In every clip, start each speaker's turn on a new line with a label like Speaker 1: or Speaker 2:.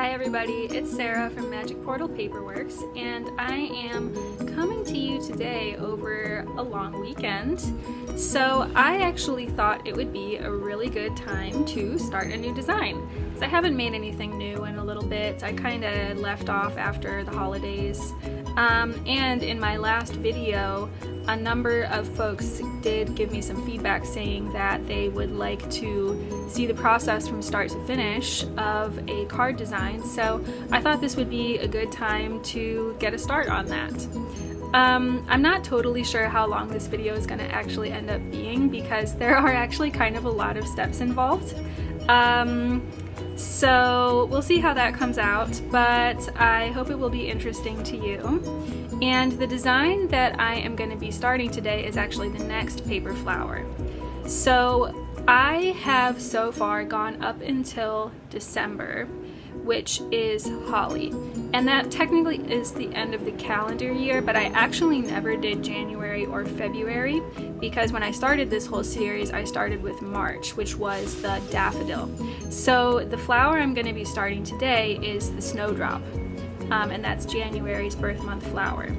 Speaker 1: Hi everybody, it's Sarah from Magic Portal Paperworks, and I am coming to you today over a long weekend. So I actually thought it would be a really good time to start a new design, because I haven't made anything new in a little bit. I kind of left off after the holidays, and in my last video a number of folks did give me some feedback saying that they would like to see the process from start to finish of a card design, so I thought this would be a good time to get a start on that. I'm not totally sure how long this video is going to actually end up being because there are actually kind of a lot of steps involved. So we'll see how that comes out, but I hope it will be interesting to you. And the design that I am going to be starting today is actually the next paper flower. So I have so far gone up until December, which is holly. And that technically is the end of the calendar year, but I actually never did January or February because when I started this whole series, I started with March, which was the daffodil. So the flower I'm going to be starting today is the Snowdrop. And that's January's birth month flower.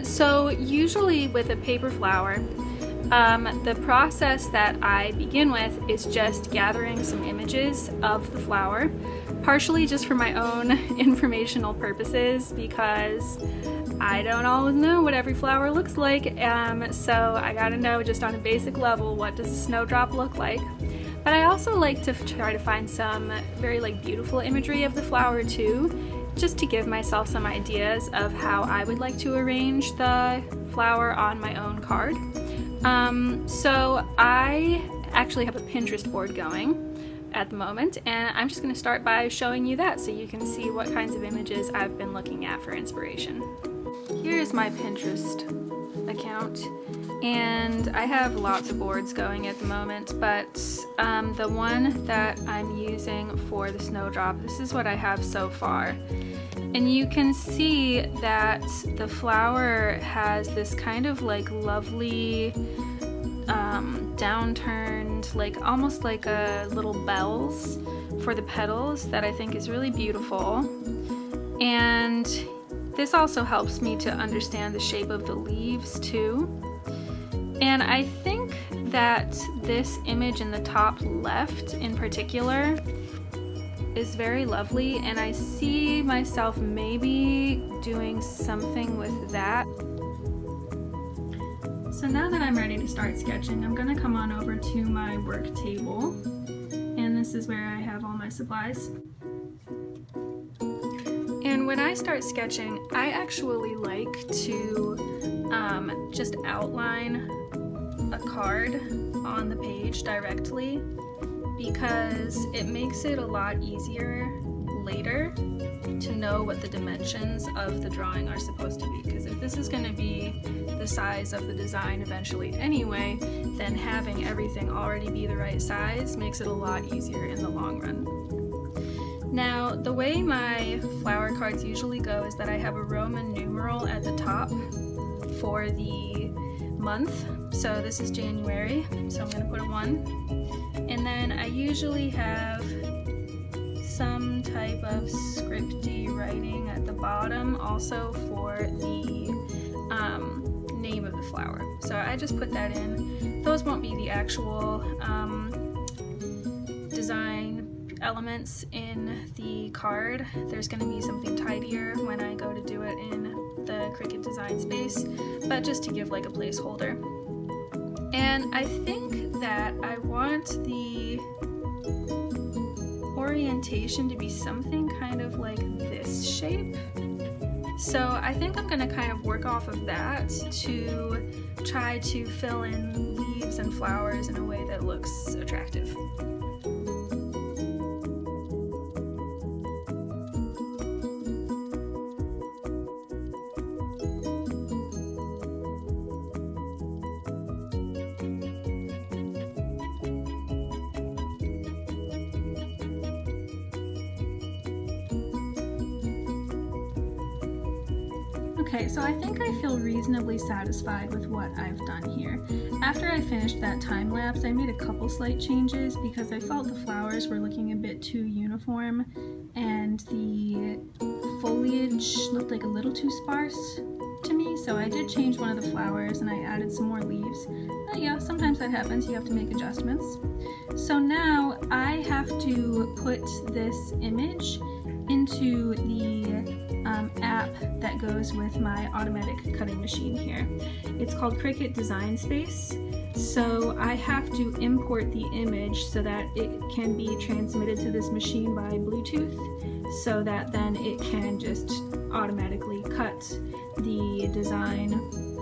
Speaker 1: So usually with a paper flower, the process that I begin with is just gathering some images of the flower, partially just for my own informational purposes because I don't always know what every flower looks like, so I gotta know just on a basic level what does a snowdrop look like. But I also like to try to find some very beautiful imagery of the flower too, just to give myself some ideas of how I would like to arrange the flower on my own card. So I actually have a Pinterest board going at the moment, and I'm just going to start by showing you that so you can see what kinds of images I've been looking at for inspiration. Here's my Pinterest account, and I have lots of boards going at the moment, but the one that I'm using for the Snowdrop, this is what I have so far. And you can see that the flower has this kind of lovely downturned, almost like a little bells for the petals that I think is really beautiful. And this also helps me to understand the shape of the leaves too. And I think that this image in the top left in particular is very lovely, and I see myself maybe doing something with that. So now that I'm ready to start sketching, I'm going to come on over to my work table, and this is where I have all my supplies. And when I start sketching, I actually like to just outline a card on the page directly, because it makes it a lot easier later to know what the dimensions of the drawing are supposed to be. Because if this is going to be the size of the design eventually anyway, then having everything already be the right size makes it a lot easier in the long run. Now, the way my flower cards usually go is that I have a Roman numeral at the top for the month. So this is January, so I'm going to put a 1. And then I usually have some type of scripty writing at the bottom also for the name of the flower. So I just put that in. Those won't be the actual design elements in the card. There's going to be something tidier when I go to do it in the Cricut design space, but just to give a placeholder. And I think that I want the orientation to be something kind of like this shape. So I think I'm going to kind of work off of that to try to fill in leaves and flowers in a way that looks attractive. Okay, so I think I feel reasonably satisfied with what I've done here. After I finished that time lapse, I made a couple slight changes because I felt the flowers were looking a bit too uniform and the foliage looked like a little too sparse to me, so I did change one of the flowers and I added some more leaves. Yeah, sometimes that happens, you have to make adjustments. So now I have to put this image into the app that goes with my automatic cutting machine here. It's called Cricut Design Space. So I have to import the image so that it can be transmitted to this machine by Bluetooth, so that then it can just automatically cut the design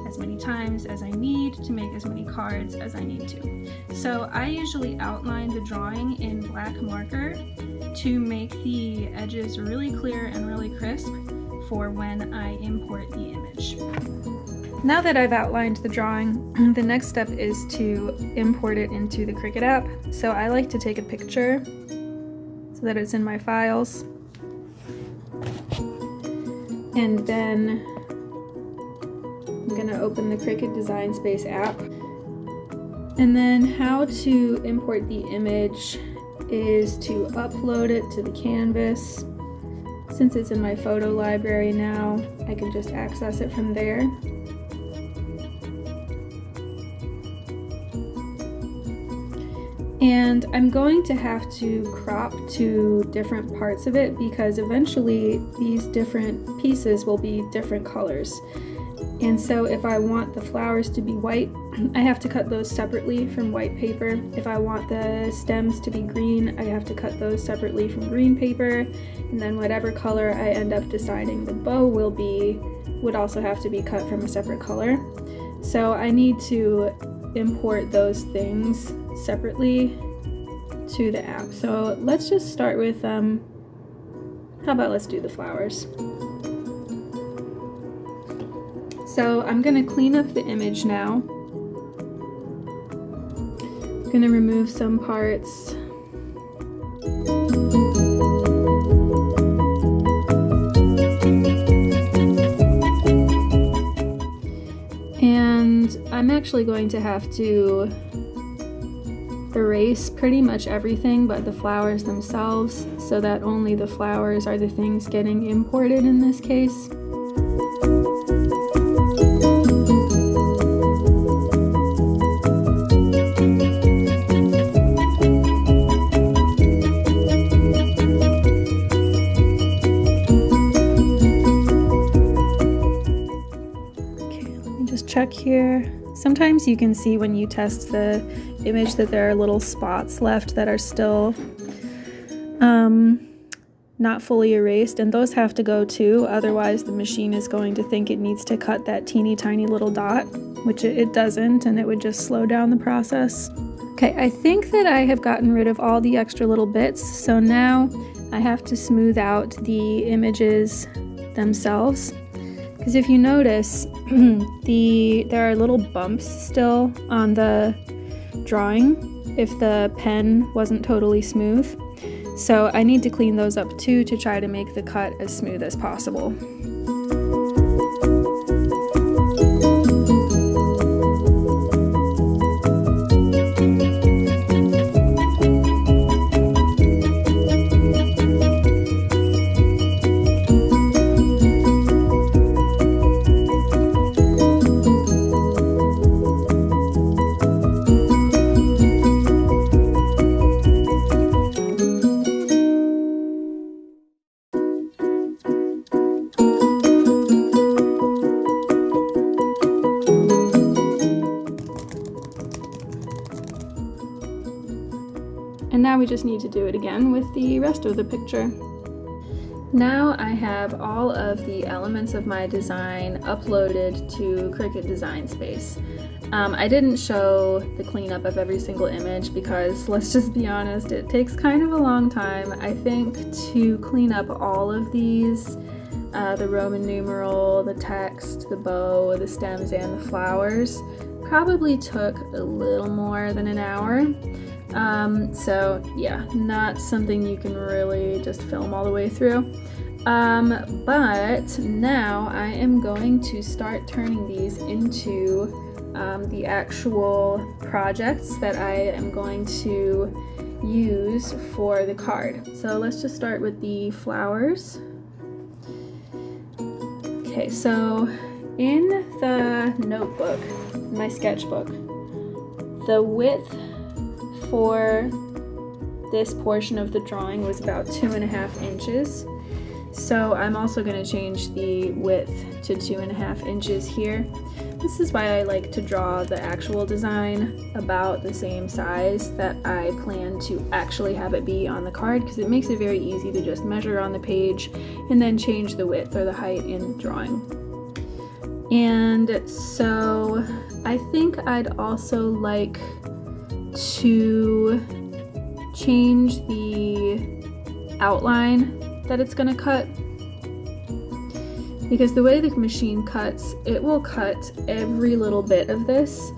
Speaker 1: as many times as I need to make as many cards as I need to. So I usually outline the drawing in black marker to make the edges really clear and really crisp for when I import the image. Now that I've outlined the drawing, the next step is to import it into the Cricut app. So I like to take a picture so that it's in my files. And then I'm gonna open the Cricut Design Space app. And then how to import the image is to upload it to the canvas. Since it's in my photo library now, I can just access it from there. And I'm going to have to crop to different parts of it because eventually these different pieces will be different colors. And so if I want the flowers to be white, I have to cut those separately from white paper. If I want the stems to be green, I have to cut those separately from green paper. And then whatever color I end up deciding the bow will be, would also have to be cut from a separate color. So I need to import those things separately to the app. So let's just start with, how about let's do the flowers. So I'm gonna clean up the image now. I'm gonna remove some parts. And I'm actually going to have to erase pretty much everything but the flowers themselves, so that only the flowers are the things getting imported in this case. Check here. Sometimes you can see when you test the image that there are little spots left that are still not fully erased, and those have to go too, otherwise the machine is going to think it needs to cut that teeny tiny little dot, which it doesn't, and it would just slow down the process. Okay, I think that I have gotten rid of all the extra little bits, so now I have to smooth out the images themselves. Because if you notice, there are little bumps still on the drawing if the pen wasn't totally smooth. So I need to clean those up too to try to make the cut as smooth as possible. And now we just need to do it again with the rest of the picture. Now I have all of the elements of my design uploaded to Cricut Design Space. I didn't show the cleanup of every single image because, let's just be honest, it takes kind of a long time. I think to clean up all of these, the Roman numeral, the text, the bow, the stems, and the flowers, probably took a little more than an hour. So yeah, not something you can really just film all the way through. But now I am going to start turning these into the actual projects that I am going to use for the card. So let's just start with the flowers. Okay, so in the notebook, my sketchbook, the width for this portion of the drawing was about 2.5 inches. So I'm also going to change the width to 2.5 inches here. This is why I like to draw the actual design about the same size that I plan to actually have it be on the card, because it makes it very easy to just measure on the page and then change the width or the height in drawing. And so I think I'd also like to change the outline that it's going to cut, because the way the machine cuts, it will cut every little bit of this,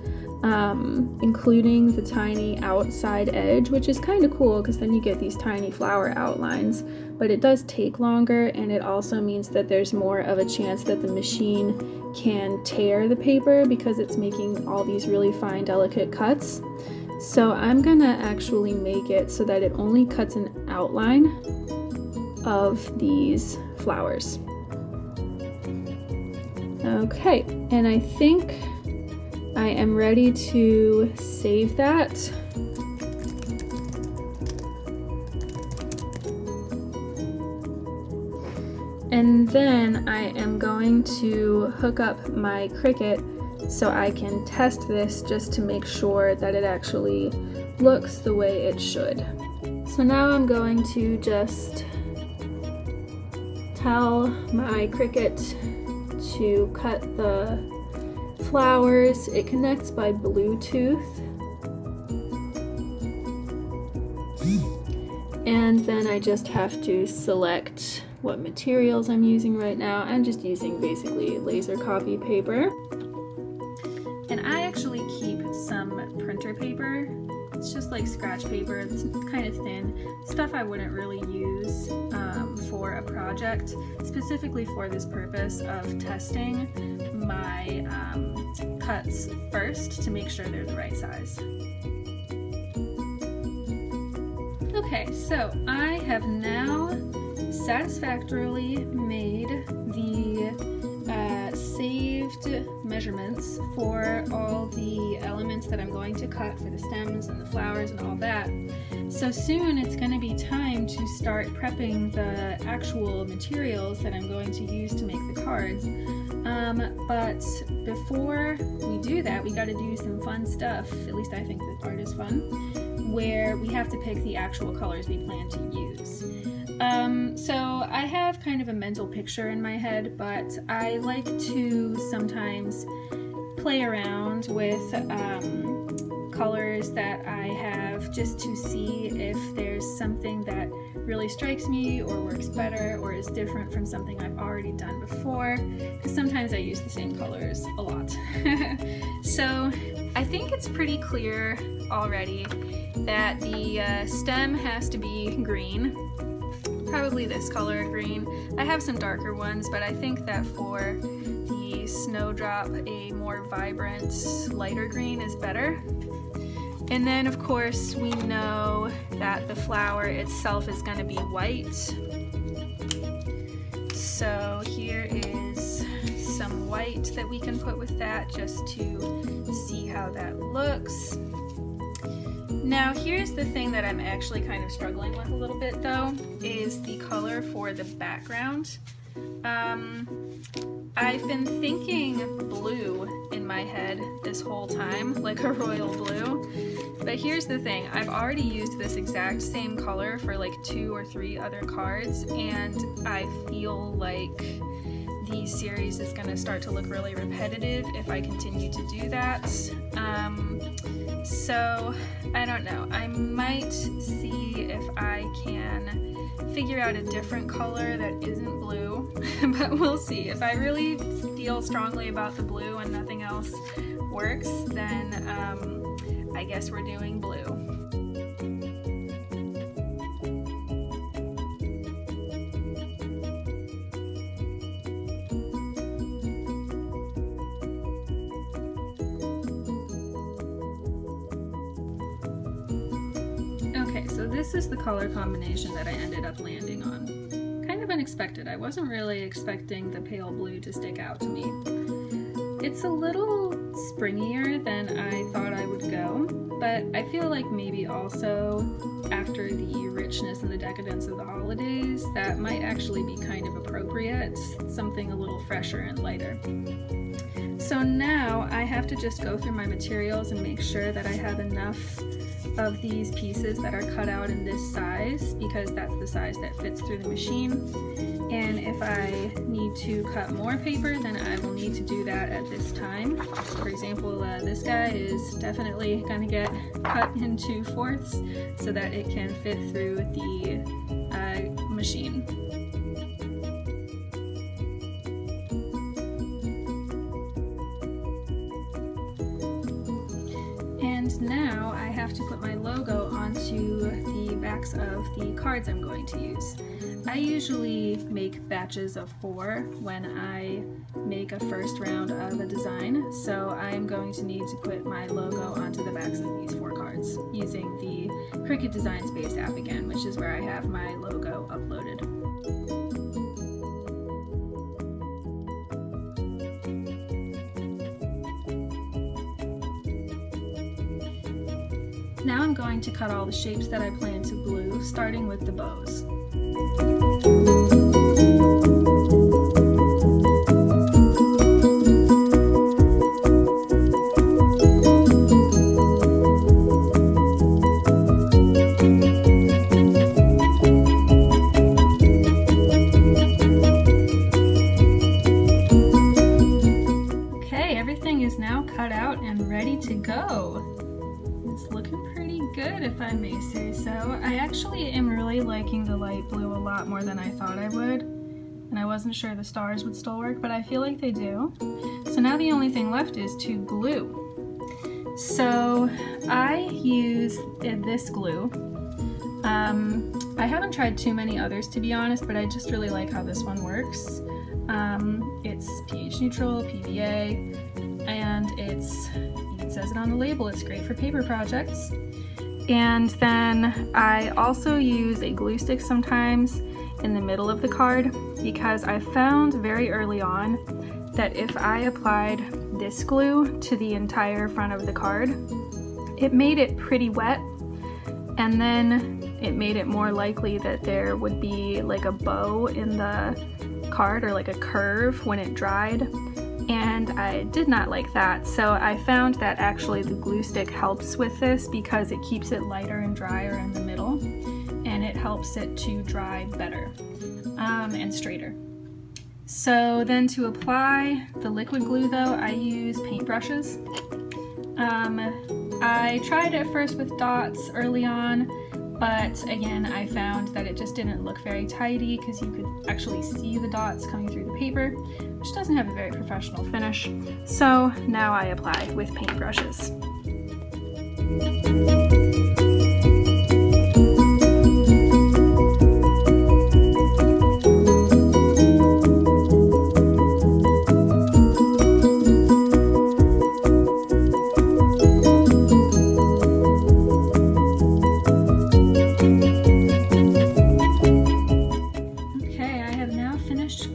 Speaker 1: including the tiny outside edge, which is kind of cool because then you get these tiny flower outlines, but it does take longer, and it also means that there's more of a chance that the machine can tear the paper because it's making all these really fine, delicate cuts. So I'm gonna actually make it so that it only cuts an outline of these flowers. Okay, and I think I am ready to save that. And then I am going to hook up my Cricut so I can test this just to make sure that it actually looks the way it should. So now I'm going to just tell my Cricut to cut the flowers. It connects by Bluetooth. And then I just have to select what materials I'm using right now. I'm just using basically laser copy paper. And I actually keep some printer paper. It's just like scratch paper. It's kind of thin. Stuff I wouldn't really use for a project, specifically for this purpose of testing my cuts first to make sure they're the right size. Okay, so I have now satisfactorily made the saved measurements for all the elements that I'm going to cut for the stems and the flowers and all that. So soon it's going to be time to start prepping the actual materials that I'm going to use to make the cards. But before we do that, we got to do some fun stuff. At least I think that art is fun, where we have to pick the actual colors we plan to use. So I have kind of a mental picture in my head, but I like to sometimes play around with colors that I have just to see if there's something that really strikes me or works better or is different from something I've already done before, because sometimes I use the same colors a lot. So I think it's pretty clear already that the stem has to be green. Probably this color green. I have some darker ones, but I think that for the Snowdrop, a more vibrant, lighter green is better. And then of course we know that the flower itself is going to be white. So here is some white that we can put with that just to see how that looks. Now here's the thing that I'm actually kind of struggling with a little bit though, is the color for the background. I've been thinking blue in my head this whole time, like a royal blue, but here's the thing, I've already used this exact same color for like 2 or 3 other cards, and I feel like the series is going to start to look really repetitive if I continue to do that. So I don't know, I might see if I can figure out a different color that isn't blue, but we'll see. If I really feel strongly about the blue and nothing else works, then I guess we're doing blue. so this is the color combination that I ended up landing on. Kind of unexpected. I wasn't really expecting the pale blue to stick out to me. It's a little springier than I thought I would go, but I feel like maybe also after the richness and the decadence of the holidays, that might actually be kind of appropriate, something a little fresher and lighter. So now I have to just go through my materials and make sure that I have enough of these pieces that are cut out in this size, because that's the size that fits through the machine. And if I need to cut more paper, then I will need to do that at this time. For example, this guy is definitely going to get cut into fourths so that it can fit through the machine. And now I have to put my logo onto the backs of the cards I'm going to use. I usually make batches of 4 when I make a first round of a design, so I am going to need to put my logo onto the backs of these 4 cards using the Cricut Design Space app again, which is where I have my logo uploaded. Now I'm going to cut all the shapes that I plan to glue, starting with the bows. Okay, everything is now cut out and ready to go. It's looking pretty good, if I may say so. I actually am really liking the light blue a lot more than I thought I would, and I wasn't sure the stars would still work, but I feel like they do. So now the only thing left is to glue. So I use this glue. I haven't tried too many others, to be honest, but I just really like how this one works. It's pH neutral, PVA, and it says it on the label, it's great for paper projects. And then I also use a glue stick sometimes in the middle of the card, because I found very early on that if I applied this glue to the entire front of the card, it made it pretty wet, and then it made it more likely that there would be like a bow in the card, or like a curve when it dried. And I did not like that, so I found that actually the glue stick helps with this because it keeps it lighter and drier in the middle, and it helps it to dry better and straighter. So then to apply the liquid glue though, I use paintbrushes. I tried at first with dots early on, but again I found that it just didn't look very tidy because you could actually see the dots coming through the paper, which doesn't have a very professional finish. So now I apply with paintbrushes.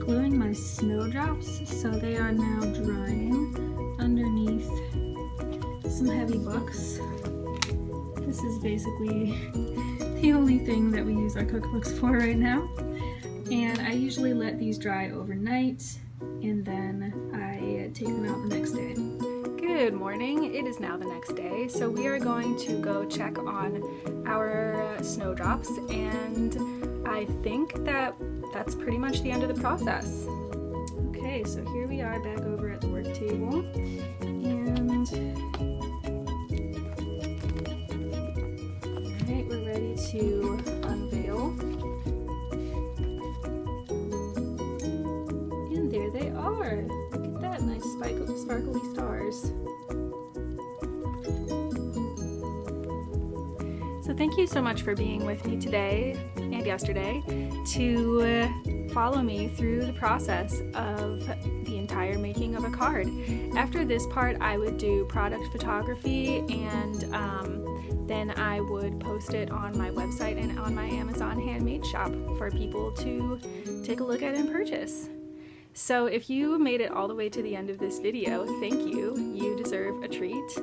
Speaker 1: Gluing my snowdrops, so they are now drying underneath some heavy books. This is basically the only thing that we use our cookbooks for right now, and I usually let these dry overnight and then I take them out the next day. Good morning, it is now the next day, so we are going to go check on our snowdrops, and I think that's pretty much the end of the process. Okay, so here we are back over at the work table, and alright, we're ready to unveil. And there they are! Look at that, nice sparkly stars. So thank you so much for being with me today and yesterday to follow me through the process of the entire making of a card. After this part, I would do product photography and then I would post it on my website and on my Amazon handmade shop for people to take a look at and purchase. So if you made it all the way to the end of this video, thank you. You deserve a treat.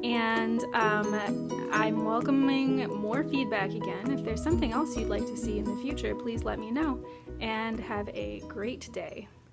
Speaker 1: And I'm welcoming more feedback again. If there's something else you'd like to see in the future, please let me know. And have a great day.